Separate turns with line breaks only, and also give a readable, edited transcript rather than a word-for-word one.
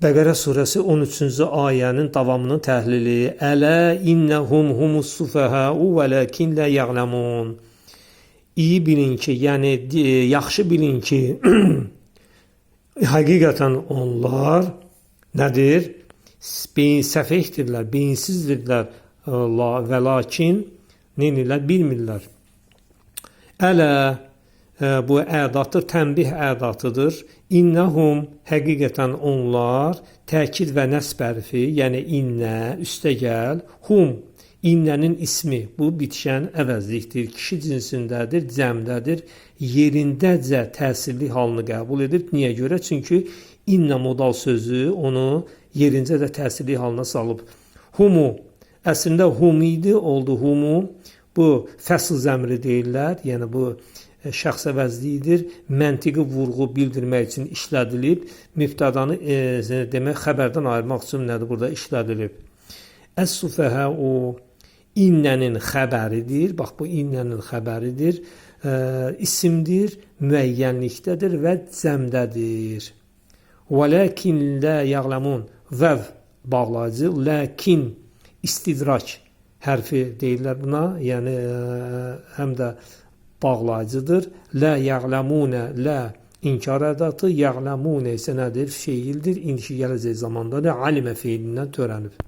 Bəqərə surəsi 13-cü ayənin davamının təhlili. Ələ innəhum humus-sufəhəu vələkin lə ya'ləmun. İyi bilin ki, yəni yaxşı bilin ki, həqiqətən onlar nədir? Səfehdirlər, beyinsizdirlər və lakin neynirlər? Bilmirlər. Ələ bu ədatdır, tənbih ədatıdır. İnnəhum həqiqətən onlar, təkid və nəsb hərfi, yəni innə, üstəgəl, hum, innənin ismi, bu bitişən əvəzlikdir, kişi cinsindədir, cəmdədir, yerindəcə təsirli halını qəbul edir. Niyə görə? Çünki innə modal sözü onu yerincə də təsirli halına salıb. Humu, əslində hum idi, oldu humu, bu fəsl zəmiri deyirlər, yəni bu şəxs əvəzliyidir, məntiqi vurğu bildirmək üçün işlədilib, mübtədanı demək xəbərdən ayırmaq üçün nədir burada işlədilib. Əs-sufəhə o innənin xəbəridir, bax bu innənin xəbəridir, isimdir, müəyyənlikdədir və cəmdədir. Vələkin lə ya'ləmun, vəv bağlayıcı, ləkin istidrac hərfi deyirlər buna, yəni həm də bağlayıcıdır. Lə ya'ləmunə, lə inkar ədatı, ya'ləmunə isə nədir? Feildir, indiki gələcək zamanda alimə feilindən törənib.